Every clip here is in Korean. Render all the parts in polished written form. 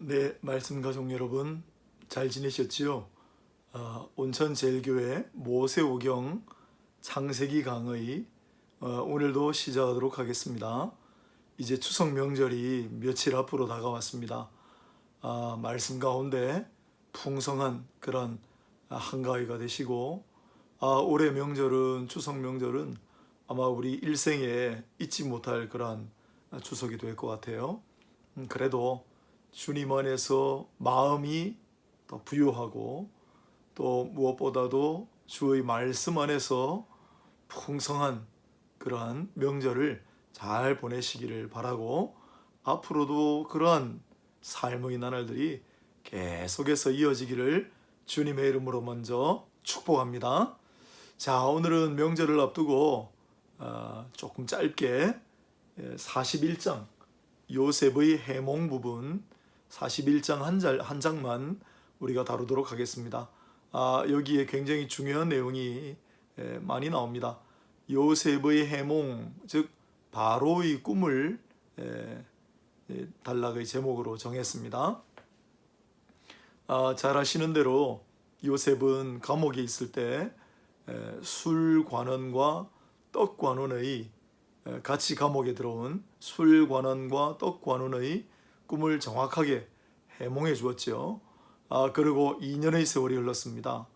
네, 말씀 가족 여러분 잘 지내셨지요? 온천제일교회 모세오경 창세기 강의 오늘도 시작하도록 하겠습니다. 이제 추석 명절이 며칠 앞으로 다가왔습니다. 말씀 가운데 풍성한 그런 한가위가 되시고 올해 명절은 추석 명절은 아마 우리 일생에 잊지 못할 그런 추석이 될 것 같아요. 그래도 주님 안에서 마음이 더 부유하고 또 무엇보다도 주의 말씀 안에서 풍성한 그러한 명절을 잘 보내시기를 바라고 앞으로도 그러한 삶의 나날들이 계속해서 이어지기를 주님의 이름으로 먼저 축복합니다. 자, 오늘은 명절을 앞두고 조금 짧게 41장 요셉의 해몽 부분 41장 한 장만 우리가 다루도록 하겠습니다. 여기에 굉장히 중요한 내용이 많이 나옵니다. 요셉의 해몽, 즉 바로의 꿈을 단락의 제목으로 정했습니다. 잘 아시는 대로 요셉은 감옥에 있을 때 술관원과 떡관원의 같이 감옥에 들어온 술관원과 떡관원의 꿈을 정확하게 해몽해 주었죠. 그리고 2년의 세월이 흘렀습니다.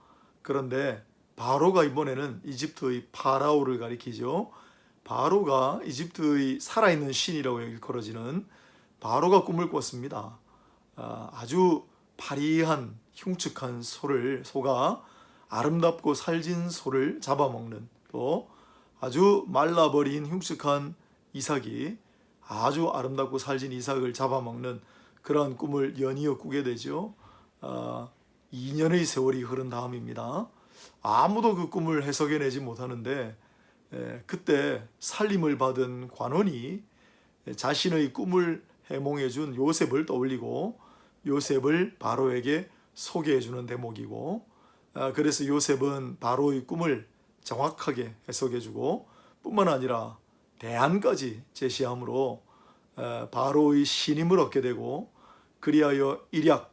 그런데 바로가 이번에는 이집트의 파라오를 가리키죠. 바로가 이집트의 살아있는 신이라고 일컬어지는 바로가 꿈을 꿨습니다. 아주 파리한 흉측한 소가 아름답고 살진 소를 잡아먹는, 또 아주 말라버린 흉측한 이삭이 아주 아름답고 살진 이삭을 잡아먹는 그런 꿈을 연이어 꾸게 되죠. 2년의 세월이 흐른 다음입니다. 아무도 그 꿈을 해석해내지 못하는데 그때 살림을 받은 관원이 자신의 꿈을 해몽해준 요셉을 떠올리고 요셉을 바로에게 소개해주는 대목이고, 그래서 요셉은 바로의 꿈을 정확하게 해석해주고 뿐만 아니라 대안까지 제시함으로 바로의 신임을 얻게 되고, 그리하여 일약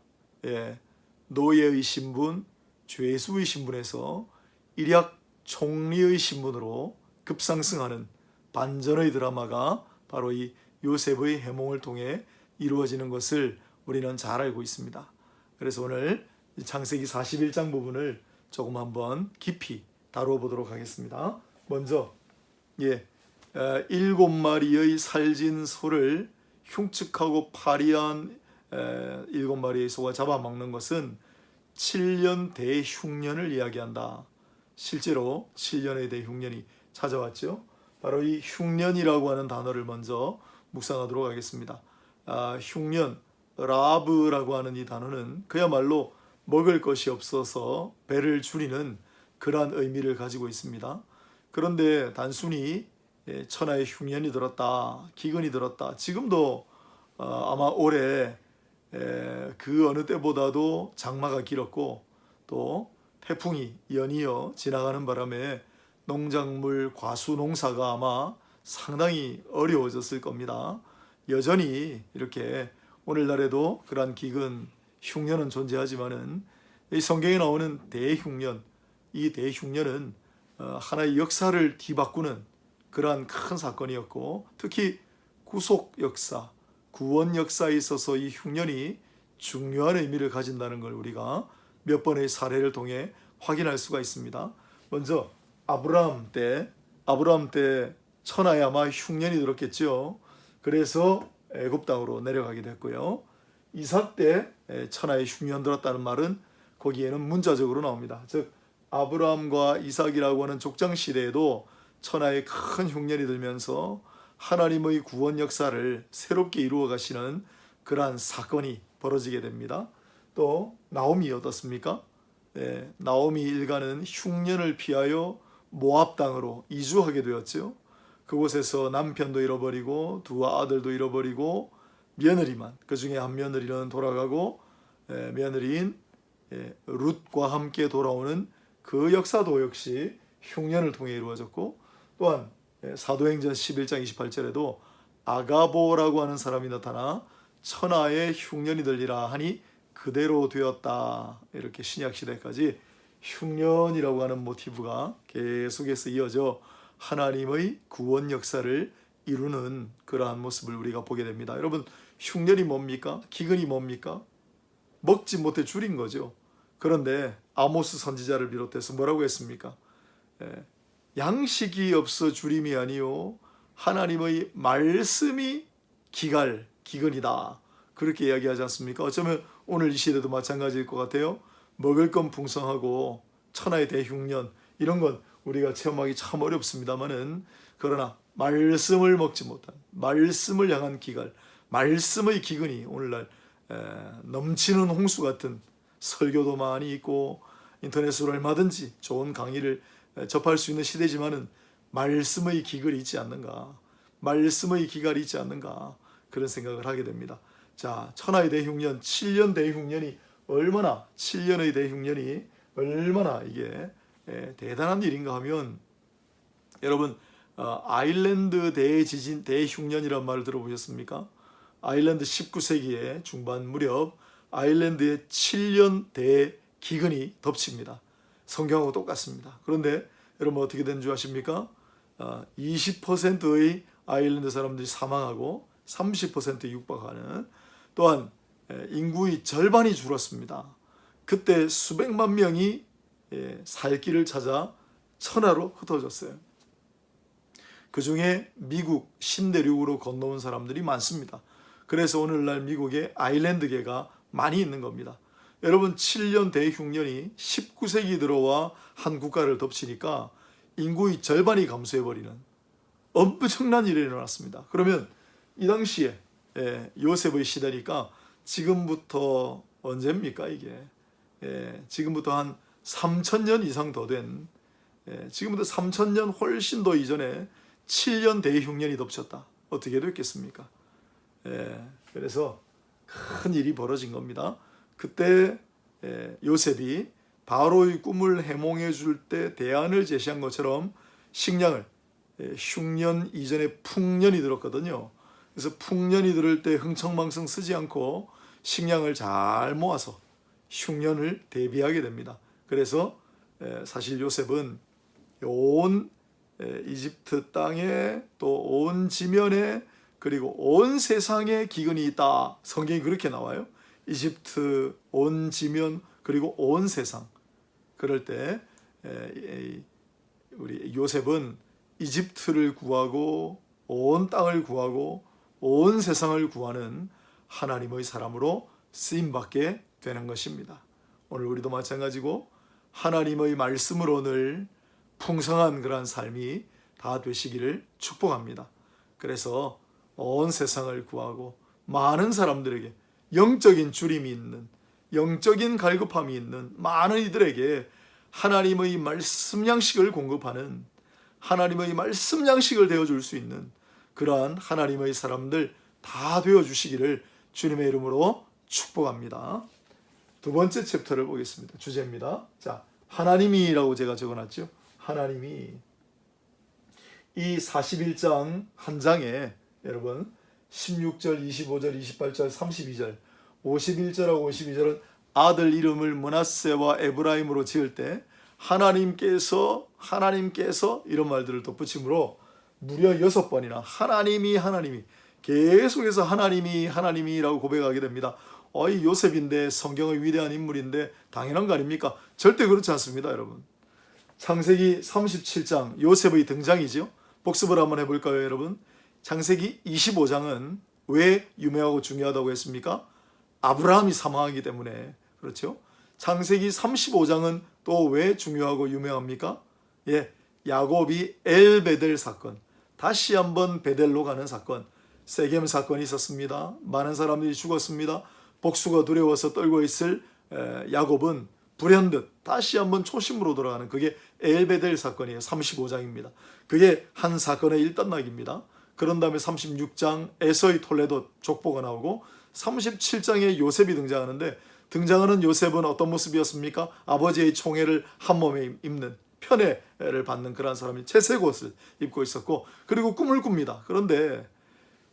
노예의 신분, 죄수의 신분에서 일약 총리의 신분으로 급상승하는 반전의 드라마가 바로 이 요셉의 해몽을 통해 이루어지는 것을 우리는 잘 알고 있습니다. 그래서 오늘 창세기 41장 부분을 조금 한번 깊이 다루어 보도록 하겠습니다. 먼저 7마리의 살진 소를 흉측하고 파리한 7마리의 소가 잡아먹는 것은 7년 대흉년을 이야기한다. 실제로 7년의 대흉년이 찾아왔죠. 바로 이 흉년이라고 하는 단어를 먼저 묵상하도록 하겠습니다. 흉년, 라브라고 하는 이 단어는 그야말로 먹을 것이 없어서 배를 줄이는 그러한 의미를 가지고 있습니다. 그런데 단순히 천하의 흉년이 들었다, 기근이 들었다, 지금도 아마 올해 그 어느 때보다도 장마가 길었고 또 태풍이 연이어 지나가는 바람에 농작물 과수 농사가 아마 상당히 어려워졌을 겁니다. 여전히 이렇게 오늘날에도 그러한 기근, 흉년은 존재하지만은 이 성경에 나오는 대흉년, 이 대흉년은 하나의 역사를 뒤바꾸는 그러한 큰 사건이었고, 특히 구속 역사, 구원 역사에 있어서 이 흉년이 중요한 의미를 가진다는 걸 우리가 몇 번의 사례를 통해 확인할 수가 있습니다. 먼저 아브라함 때 천하에 아마 흉년이 들었겠죠. 그래서 애굽 땅으로 내려가게 됐고요. 이삭 때 천하에 흉년 들었다는 말은 거기에는 문자적으로 나옵니다. 즉 아브라함과 이삭이라고 하는 족장 시대에도 천하에 큰 흉년이 들면서 하나님의 구원 역사를 새롭게 이루어 가시는 그러한 사건이 벌어지게 됩니다. 또 나오미 어떻습니까? 나오미 일가는 흉년을 피하여 모압 땅으로 이주하게 되었죠. 그곳에서 남편도 잃어버리고 두 아들도 잃어버리고 며느리만, 그 중에 한 며느리는 돌아가고 며느리인 룻과 함께 돌아오는 그 역사도 역시 흉년을 통해 이루어졌고, 또한 사도행전 11장 28절에도 아가보라고 하는 사람이 나타나 천하의 흉년이 들리라 하니 그대로 되었다. 이렇게 신약시대까지 흉년이라고 하는 모티브가 계속해서 이어져 하나님의 구원 역사를 이루는 그러한 모습을 우리가 보게 됩니다. 여러분, 흉년이 뭡니까? 기근이 뭡니까? 먹지 못해 줄인 거죠. 그런데 아모스 선지자를 비롯해서 뭐라고 했습니까? 양식이 없어 줄임이 아니요 하나님의 말씀이 기근이다. 그렇게 이야기하지 않습니까? 어쩌면 오늘 이 시대도 마찬가지일 것 같아요. 먹을 건 풍성하고 천하의 대흉년 이런 건 우리가 체험하기 참 어렵습니다만은, 그러나 말씀을 먹지 못한, 말씀을 향한 기갈, 말씀의 기근이 오늘날 넘치는 홍수 같은 설교도 많이 있고 인터넷으로 얼마든지 좋은 강의를 접할 수 있는 시대지만은 말씀의 기갈이 있지 않는가, 말씀의 기갈이 있지 않는가, 그런 생각을 하게 됩니다. 자, 천하의 대흉년, 7년 대흉년이 얼마나, 7년의 대흉년이 얼마나 이게 대단한 일인가 하면, 여러분 아일랜드 대지진 대흉년이란 말을 들어보셨습니까? 아일랜드 19세기의 중반 무렵 아일랜드의 7년 대기근이 덮칩니다. 성경하고 똑같습니다. 그런데 여러분 어떻게 된 줄 아십니까? 20%의 아일랜드 사람들이 사망하고 30%에 육박하는, 또한 인구의 절반이 줄었습니다. 그때 수백만 명이 살 길을 찾아 천하로 흩어졌어요. 그 중에 미국 신대륙으로 건너온 사람들이 많습니다. 그래서 오늘날 미국에 아일랜드계가 많이 있는 겁니다. 여러분, 7년 대흉년이 19세기 들어와 한 국가를 덮치니까 인구의 절반이 감소해버리는 엄청난 일이 일어났습니다. 그러면 이 당시에 요셉의 시대니까 지금부터 언제입니까 이게? 지금부터 한 3,000년 이상 더 된, 지금부터 3,000년 훨씬 더 이전에 7년 대흉년이 덮쳤다. 어떻게 됐겠습니까? 그래서 큰 일이 벌어진 겁니다. 그때 요셉이 바로의 꿈을 해몽해 줄 때 대안을 제시한 것처럼 식량을 흉년 이전에 풍년이 들었거든요. 그래서 풍년이 들을 때 흥청망청 쓰지 않고 식량을 잘 모아서 흉년을 대비하게 됩니다. 그래서 사실 요셉은 온 이집트 땅에 또 온 지면에 그리고 온 세상에 기근이 있다. 성경이 그렇게 나와요. 이집트 온 지면 그리고 온 세상. 그럴 때 우리 요셉은 이집트를 구하고 온 땅을 구하고 온 세상을 구하는 하나님의 사람으로 쓰임받게 되는 것입니다. 오늘 우리도 마찬가지고 하나님의 말씀으로 오늘 풍성한 그러한 삶이 다 되시기를 축복합니다. 그래서 온 세상을 구하고 많은 사람들에게 영적인 주림이 있는, 영적인 갈급함이 있는 많은 이들에게 하나님의 말씀 양식을 공급하는, 하나님의 말씀 양식을 되어줄 수 있는 그러한 하나님의 사람들 다 되어주시기를 주님의 이름으로 축복합니다. 두 번째 챕터를 보겠습니다. 주제입니다. 자, 하나님이라고 제가 적어놨죠. 하나님이 이 41장 한 장에 여러분 16절, 25절, 28절, 32절, 51절하고 52절은 아들 이름을 므낫세와 에브라임으로 지을 때 하나님께서 이런 말들을 덧붙임으로 무려 6번이나 하나님이 계속해서 하나님이라고 고백하게 됩니다. 이 요셉인데 성경의 위대한 인물인데 당연한 거 아닙니까? 절대 그렇지 않습니다, 여러분. 창세기 37장 요셉의 등장이죠. 복습을 한번 해볼까요, 여러분? 창세기 25장은 왜 유명하고 중요하다고 했습니까? 아브라함이 사망하기 때문에 그렇죠. 창세기 35장은 또 왜 중요하고 유명합니까? 야곱이 엘베델 사건, 다시 한번 베델로 가는 사건, 세겜 사건이 있었습니다. 많은 사람들이 죽었습니다. 복수가 두려워서 떨고 있을 야곱은 불현듯 다시 한번 초심으로 돌아가는, 그게 엘베델 사건이에요. 35장입니다. 그게 한 사건의 일단락입니다. 그런 다음에 36장 에서의 톨레도 족보가 나오고 37장에 요셉이 등장하는데, 등장하는 요셉은 어떤 모습이었습니까? 아버지의 총애를 한 몸에 입는, 편애를 받는 그런 사람이 채색 옷을 입고 있었고, 그리고 꿈을 꿉니다. 그런데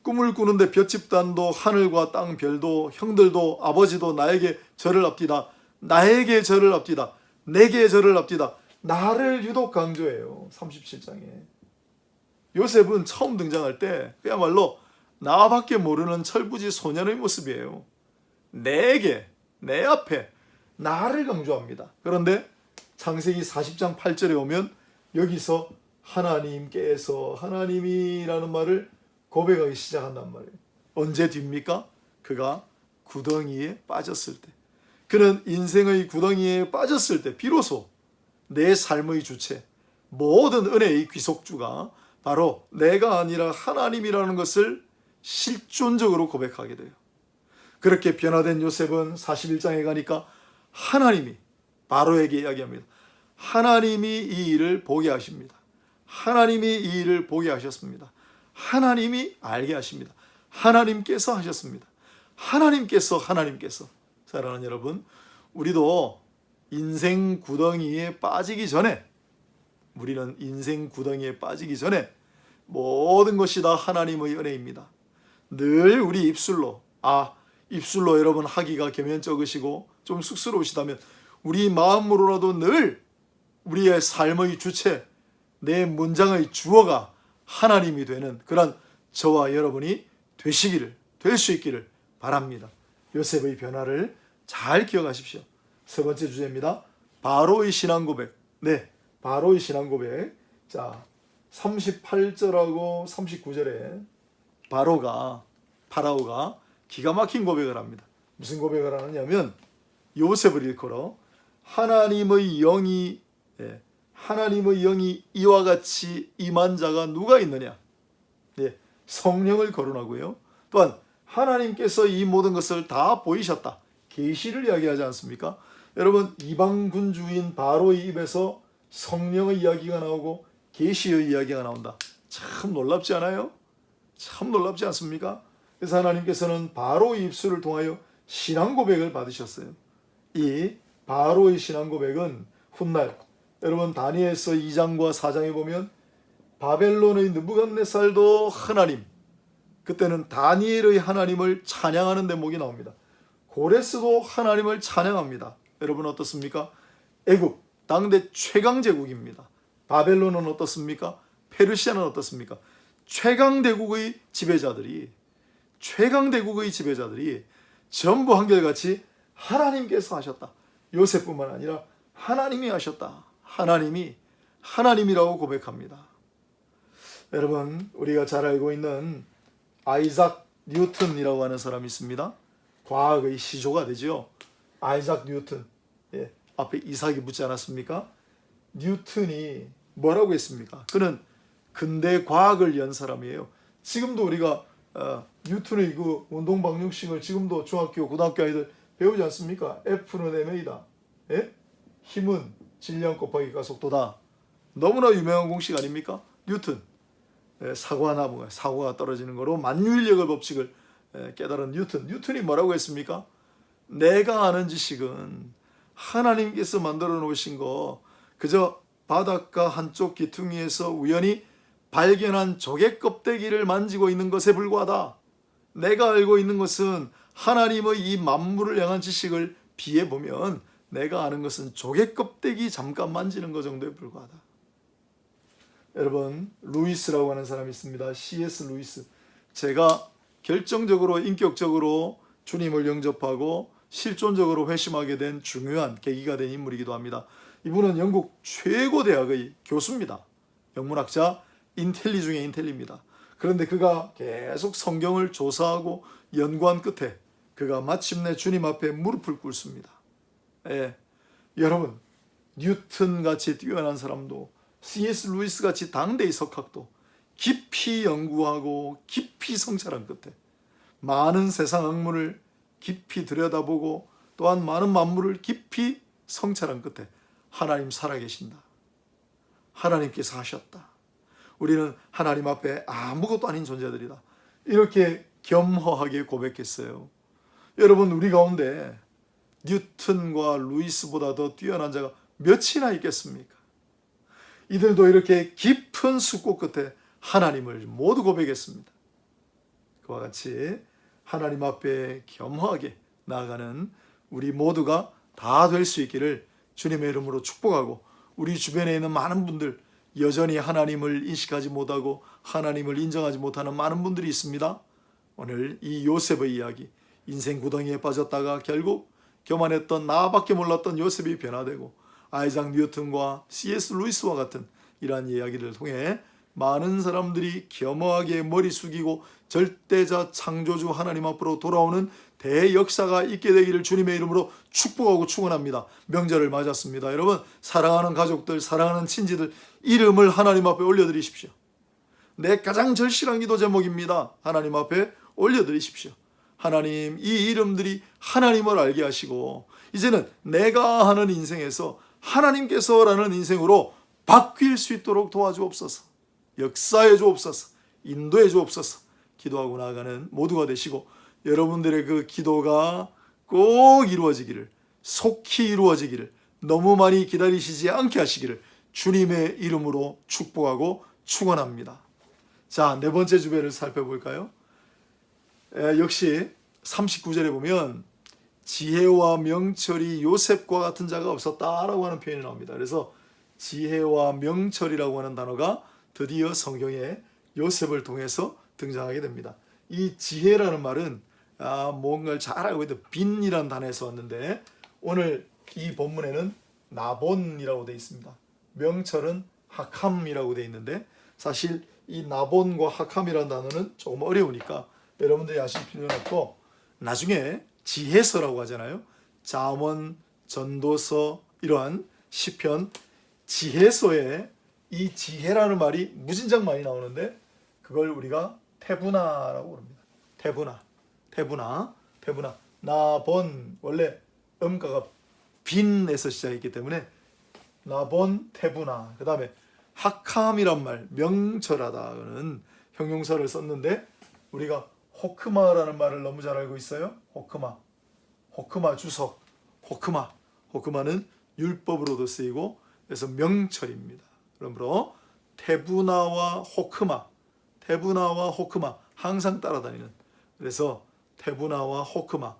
꿈을 꾸는데 볏집단도 하늘과 땅 별도 형들도 아버지도 나에게 절을 앞디다. 나에게 절을 앞디다. 내게 절을 앞디다. 나를 유독 강조해요. 37장에. 요셉은 처음 등장할 때 그야말로 나밖에 모르는 철부지 소년의 모습이에요. 내게, 내 앞에 나를 강조합니다. 그런데 창세기 40장 8절에 오면 여기서 하나님께서, 하나님이라는 말을 고백하기 시작한단 말이에요. 언제 뒤입니까? 그가 구덩이에 빠졌을 때. 그는 인생의 구덩이에 빠졌을 때 비로소 내 삶의 주체, 모든 은혜의 귀속주가 바로 내가 아니라 하나님이라는 것을 실존적으로 고백하게 돼요. 그렇게 변화된 요셉은 41장에 가니까 하나님이 바로에게 이야기합니다. 하나님이 이 일을 보게 하십니다. 하나님이 이 일을 보게 하셨습니다. 하나님이 알게 하십니다. 하나님께서 하셨습니다. 하나님께서 사랑하는 여러분, 우리도 인생 구덩이에 빠지기 전에, 우리는 인생 구덩이에 빠지기 전에 모든 것이 다 하나님의 은혜입니다. 늘 우리 입술로, 입술로 여러분 하기가 겸연쩍으시고 좀 쑥스러우시다면 우리 마음으로라도 늘 우리의 삶의 주체, 내 문장의 주어가 하나님이 되는 그런 저와 여러분이 될 수 있기를 바랍니다. 요셉의 변화를 잘 기억하십시오. 세 번째 주제입니다. 바로의 신앙 고백. 네, 바로의 신앙 고백. 자, 38절하고 39절에 파라오가 기가 막힌 고백을 합니다. 무슨 고백을 하느냐면 요셉을 일컬어 하나님의 영이 이와 같이 임한 자가 누가 있느냐. 성령을 거론하고요. 또한 하나님께서 이 모든 것을 다 보이셨다. 계시를 이야기하지 않습니까? 여러분, 이방 군주인 바로의 입에서 성령의 이야기가 나오고 계시의 이야기가 나온다. 참 놀랍지 않아요? 참 놀랍지 않습니까? 그래서 하나님께서는 바로의 입술을 통하여 신앙 고백을 받으셨어요. 이 바로의 신앙 고백은 훗날 여러분 다니엘서 2장과 4장에 보면 바벨론의 느부갓네살도 하나님, 그때는 다니엘의 하나님을 찬양하는 대목이 나옵니다. 고레스도 하나님을 찬양합니다. 여러분 어떻습니까? 애국, 당대 최강 제국입니다. 바벨론은 어떻습니까? 페르시아는 어떻습니까? 최강 대국의 지배자들이 전부 한결같이 하나님께서 하셨다. 요셉뿐만 아니라 하나님이 하셨다. 하나님이라고 고백합니다. 여러분, 우리가 잘 알고 있는 아이작 뉴턴이라고 하는 사람이 있습니다. 과학의 시조가 되죠. 아이작 뉴턴. 앞에 이삭이 붙지 않았습니까? 뉴턴이 뭐라고 했습니까? 그는 근대 과학을 연 사람이에요. 지금도 우리가 뉴턴의 그 운동 방정식을 지금도 중학교, 고등학교 아이들 배우지 않습니까? F는 ma다. 힘은 질량 곱하기 가속도다. 너무나 유명한 공식 아닙니까? 뉴턴. 사고가 떨어지는 거로 만유인력의 법칙을 깨달은 뉴턴이 뭐라고 했습니까? 내가 아는 지식은 하나님께서 만들어 놓으신 거 그저 바닷가 한쪽 기퉁이에서 우연히 발견한 조개 껍데기를 만지고 있는 것에 불과하다. 내가 알고 있는 것은 하나님의 이 만물을 향한 지식을 비해보면 내가 아는 것은 조개 껍데기 잠깐 만지는 것 정도에 불과하다. 여러분, 루이스라고 하는 사람이 있습니다. C.S. 루이스. 제가 결정적으로 인격적으로 주님을 영접하고 실존적으로 회심하게 된 중요한 계기가 된 인물이기도 합니다. 이분은 영국 최고 대학의 교수입니다. 영문학자, 인텔리 중에 인텔리입니다. 그런데 그가 계속 성경을 조사하고 연구한 끝에 그가 마침내 주님 앞에 무릎을 꿇습니다. 여러분, 뉴턴같이 뛰어난 사람도 C.S. 루이스같이 당대의 석학도 깊이 연구하고 깊이 성찰한 끝에 많은 세상 학문을 깊이 들여다보고 또한 많은 만물을 깊이 성찰한 끝에 하나님 살아계신다. 하나님께서 하셨다. 우리는 하나님 앞에 아무것도 아닌 존재들이다. 이렇게 겸허하게 고백했어요. 여러분, 우리 가운데 뉴턴과 루이스보다 더 뛰어난 자가 몇이나 있겠습니까? 이들도 이렇게 깊은 숙고 끝에 하나님을 모두 고백했습니다. 그와 같이 하나님 앞에 겸허하게 나아가는 우리 모두가 다 될 수 있기를 주님의 이름으로 축복하고, 우리 주변에 있는 많은 분들, 여전히 하나님을 인식하지 못하고 하나님을 인정하지 못하는 많은 분들이 있습니다. 오늘 이 요셉의 이야기, 인생 구덩이에 빠졌다가 결국 교만했던 나밖에 몰랐던 요셉이 변화되고 아이작 뉴턴과 C.S. 루이스와 같은 이러한 이야기를 통해 많은 사람들이 겸허하게 머리 숙이고 절대자 창조주 하나님 앞으로 돌아오는 대역사가 있게 되기를 주님의 이름으로 축복하고 축원합니다. 명절을 맞았습니다. 여러분, 사랑하는 가족들, 사랑하는 친지들, 이름을 하나님 앞에 올려드리십시오. 내 가장 절실한 기도 제목입니다. 하나님 앞에 올려드리십시오. 하나님, 이 이름들이 하나님을 알게 하시고 이제는 내가 하는 인생에서 하나님께서라는 인생으로 바뀔 수 있도록 도와주옵소서. 역사해 주옵소서. 인도해 주옵소서. 기도하고 나아가는 모두가 되시고, 여러분들의 그 기도가 꼭 이루어지기를, 속히 이루어지기를, 너무 많이 기다리시지 않게 하시기를 주님의 이름으로 축복하고 축원합니다. 자, 네 번째 주배를 살펴볼까요? 역시 39절에 보면 지혜와 명철이 요셉과 같은 자가 없었다라고 하는 표현이 나옵니다. 그래서 지혜와 명철이라고 하는 단어가 드디어 성경에 요셉을 통해서 등장하게 됩니다. 이 지혜라는 말은 뭔가를 잘 알고 있는 빈이라는 단어에서 왔는데, 오늘 이 본문에는 나본이라고 되어 있습니다. 명철은 하캄이라고 되어 있는데, 사실 이 나본과 하캄이라는 단어는 조금 어려우니까 여러분들이 아실 필요는 없고, 나중에 지혜서라고 하잖아요. 잠언, 전도서, 이러한 시편, 지혜서에 이 지혜라는 말이 무진장 많이 나오는데, 그걸 우리가 태분화라고 부릅니다. 태분화. 나본, 원래 음가가 빈에서 시작했기 때문에 나본, 태분화. 그 다음에 하캄이란 말, 명철하다는 형용사를 썼는데, 우리가 호크마라는 말을 너무 잘 알고 있어요. 호크마 주석, 호크마는 율법으로도 쓰이고 그래서 명철입니다. 그러므로 태분화와 호크마 항상 따라다니는, 그래서 태분화와 호크마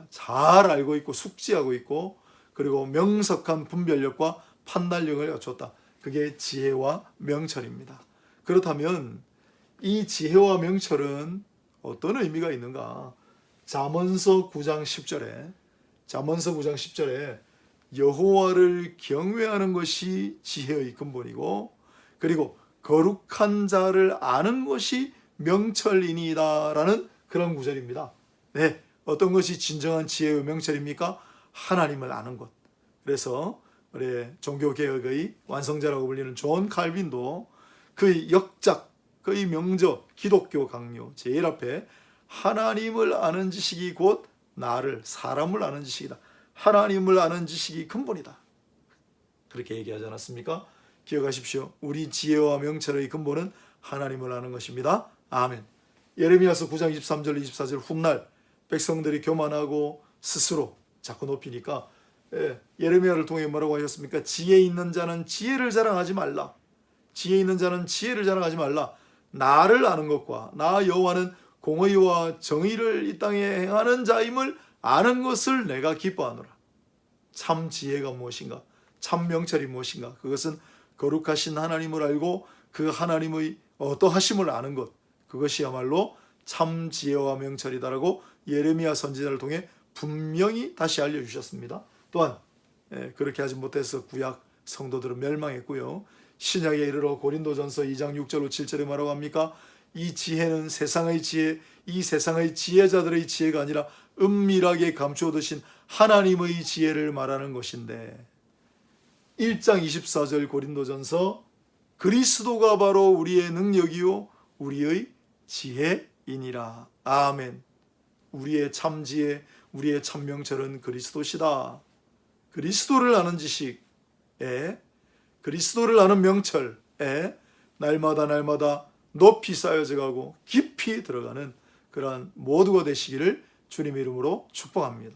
잘 알고 있고 숙지하고 있고, 그리고 명석한 분별력과 판단력을 갖췄다. 그게 지혜와 명철입니다. 그렇다면 이 지혜와 명철은 어떤 의미가 있는가? 잠언서 9장 10절에 여호와를 경외하는 것이 지혜의 근본이고, 그리고 거룩한 자를 아는 것이 명철이니이다라는 그런 구절입니다. 네, 어떤 것이 진정한 지혜의 명철입니까? 하나님을 아는 것. 그래서 우리 종교개혁의 완성자라고 불리는 존 칼빈도 그의 역작, 그의 명저, 기독교 강요 제일 앞에 하나님을 아는 지식이 곧 사람을 아는 지식이다. 하나님을 아는 지식이 근본이다. 그렇게 얘기하지 않았습니까? 기억하십시오. 우리 지혜와 명철의 근본은 하나님을 아는 것입니다. 아멘. 예레미야서 9장 23절 24절 훗날 백성들이 교만하고 스스로 자꾸 높이니까 예레미야를 통해 뭐라고 하셨습니까? 지혜 있는 자는 지혜를 자랑하지 말라. 나를 아는 것과 나 여호와는 공의와 정의를 이 땅에 행하는 자임을 아는 것을 내가 기뻐하노라. 참 지혜가 무엇인가? 참 명철이 무엇인가? 그것은 거룩하신 하나님을 알고 그 하나님의 어떠하심을 아는 것, 그것이야말로 참 지혜와 명철이다라고 예레미야 선지자를 통해 분명히 다시 알려주셨습니다. 또한 그렇게 하지 못해서 구약 성도들은 멸망했고요. 신약에 이르러 고린도전서 2장 6절로 7절에 뭐라고 합니까? 이 지혜는 세상의 지혜, 이 세상의 지혜자들의 지혜가 아니라 은밀하게 감추어 두신 하나님의 지혜를 말하는 것인데, 1장 24절 고린도전서, 그리스도가 바로 우리의 능력이요 우리의 지혜이니라. 아멘. 우리의 참 지혜, 우리의 참 명철은 그리스도시다. 그리스도를 아는 지식에, 그리스도를 아는 명철에 날마다 높이 쌓여져 가고 깊이 들어가는 그러한 모두가 되시기를 주님의 이름으로 축복합니다.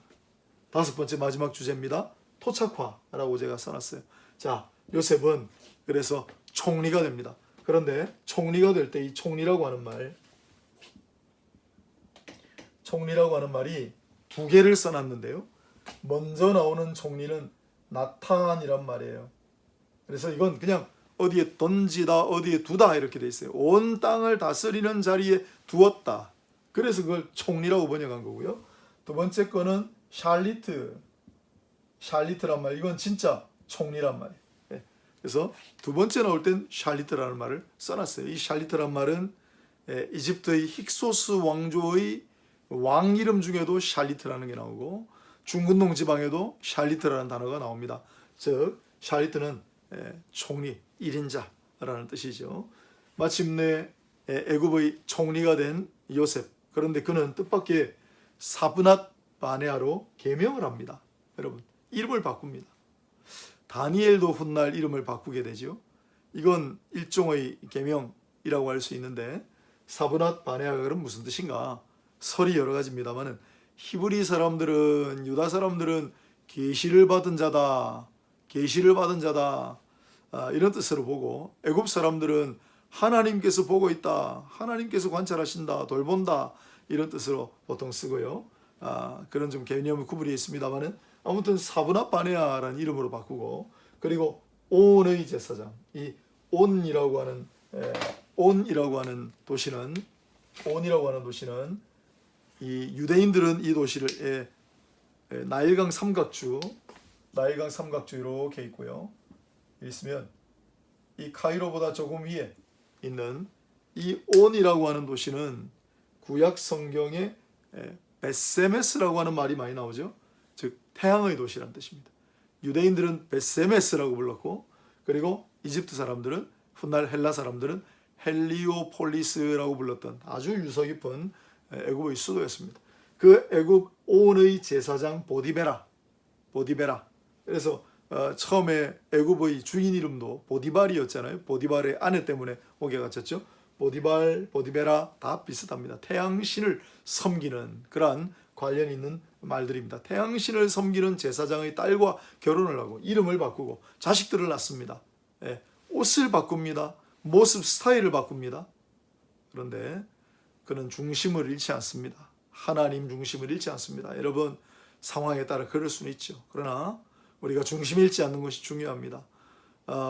다섯 번째 마지막 주제입니다. 토착화라고 제가 써놨어요. 자, 요셉은 그래서 총리가 됩니다. 그런데 총리가 될 때 이 총리라고 하는 말, 총리라고 하는 말이 두 개를 써놨는데요. 먼저 나오는 총리는 나탄이란 말이에요. 그래서 이건 그냥 어디에 던지다, 어디에 두다 이렇게 돼 있어요. 온 땅을 다스리는 자리에 두었다. 그래서 그걸 총리라고 번역한 거고요. 두 번째 거는 샬리트란 말, 이건 진짜 총리란 말이에요. 그래서 두 번째 나올 땐 샬리트라는 말을 써놨어요. 이 샬리트란 말은 이집트의 힉소스 왕조의 왕 이름 중에도 샬리트라는 게 나오고 중근동 지방에도 샬리트라는 단어가 나옵니다. 즉 샬리트는 총리, 1인자라는 뜻이죠. 마침내 애굽의 총리가 된 요셉, 그런데 그는 뜻밖의 사브낫 바네아로 계명을 합니다. 여러분, 이름을 바꿉니다. 다니엘도 훗날 이름을 바꾸게 되죠. 이건 일종의 계명이라고 할 수 있는데 사브낫 바네아가 그럼 무슨 뜻인가? 설이 여러 가지입니다만은 히브리 사람들은, 유다 사람들은 계시를 받은 자다, 계시를 받은 자다, 이런 뜻으로 보고, 애굽 사람들은 하나님께서 보고 있다, 하나님께서 관찰하신다, 돌본다, 이런 뜻으로 보통 쓰고요. 그런 좀 개념의 구분이 있습니다만은 아무튼 사브낫 바네아라는 이름으로 바꾸고, 그리고 온의 제사장, 이 온이라고 하는 도시는 이 유대인들은 이 도시를 나일강 삼각주 이렇게 있고요. 있으면 이 카이로보다 조금 위에 있는 이 온이라고 하는 도시는 구약 성경에 베세메스라고 하는 말이 많이 나오죠. 즉 태양의 도시라는 뜻입니다. 유대인들은 베세메스라고 불렀고, 그리고 이집트 사람들은, 훗날 헬라 사람들은 헬리오폴리스라고 불렀던 아주 유서 깊은 애굽의 수도였습니다. 그 애굽 온의 제사장 보디베라. 그래서 처음에 애굽의 주인 이름도 보디발이었잖아요. 보디발의 아내 때문에 옥에 갇혔죠. 보디발, 보디베라 다 비슷합니다. 태양신을 섬기는 그러한 관련 있는 말들입니다. 태양신을 섬기는 제사장의 딸과 결혼을 하고 이름을 바꾸고 자식들을 낳습니다. 옷을 바꿉니다. 모습 스타일을 바꿉니다. 그런데 그는 중심을 잃지 않습니다. 하나님 중심을 잃지 않습니다. 여러분, 상황에 따라 그럴 수는 있죠. 그러나 우리가 중심 잃지 않는 것이 중요합니다.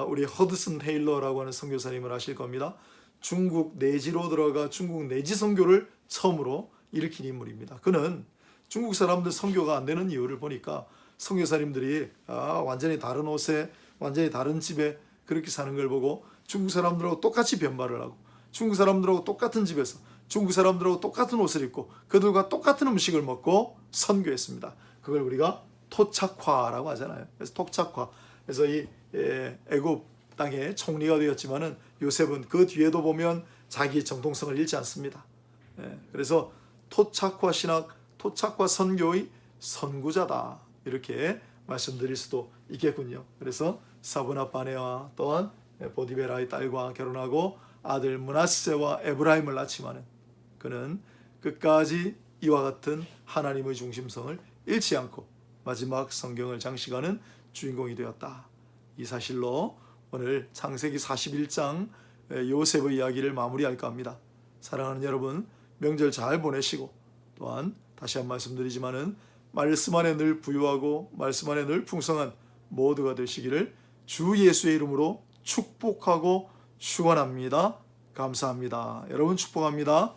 우리 허드슨 테일러라고 하는 선교사님을 아실 겁니다. 중국 내지로 들어가 중국 내지 선교를 처음으로 일으킨 인물입니다. 그는 중국 사람들 선교가 안 되는 이유를 보니까 선교사님들이 완전히 다른 옷에, 완전히 다른 집에 그렇게 사는 걸 보고 중국 사람들하고 똑같이 변발을 하고, 중국 사람들하고 똑같은 집에서 중국 사람들하고 똑같은 옷을 입고 그들과 똑같은 음식을 먹고 선교했습니다. 그걸 우리가 토착화라고 하잖아요. 그래서 토착화. 그래서 이 애굽 땅의 총리가 되었지만은 요셉은 그 뒤에도 보면 자기의 정통성을 잃지 않습니다. 그래서 토착화 신학, 토착화 선교의 선구자다, 이렇게 말씀드릴 수도 있겠군요. 그래서 사브낫 바네아 또한 보디베라의 딸과 결혼하고 아들 므낫세와 에브라임을 낳지만은 그는 끝까지 이와 같은 하나님의 중심성을 잃지 않고 마지막 성경을 장식하는 주인공이 되었다. 이 사실로 오늘 창세기 41장 요셉의 이야기를 마무리할까 합니다. 사랑하는 여러분, 명절 잘 보내시고, 또한 다시 한 말씀드리지만은 말씀 안에 늘 부유하고 말씀 안에 늘 풍성한 모두가 되시기를 주 예수의 이름으로 축복하고 축원합니다. 감사합니다. 여러분 축복합니다.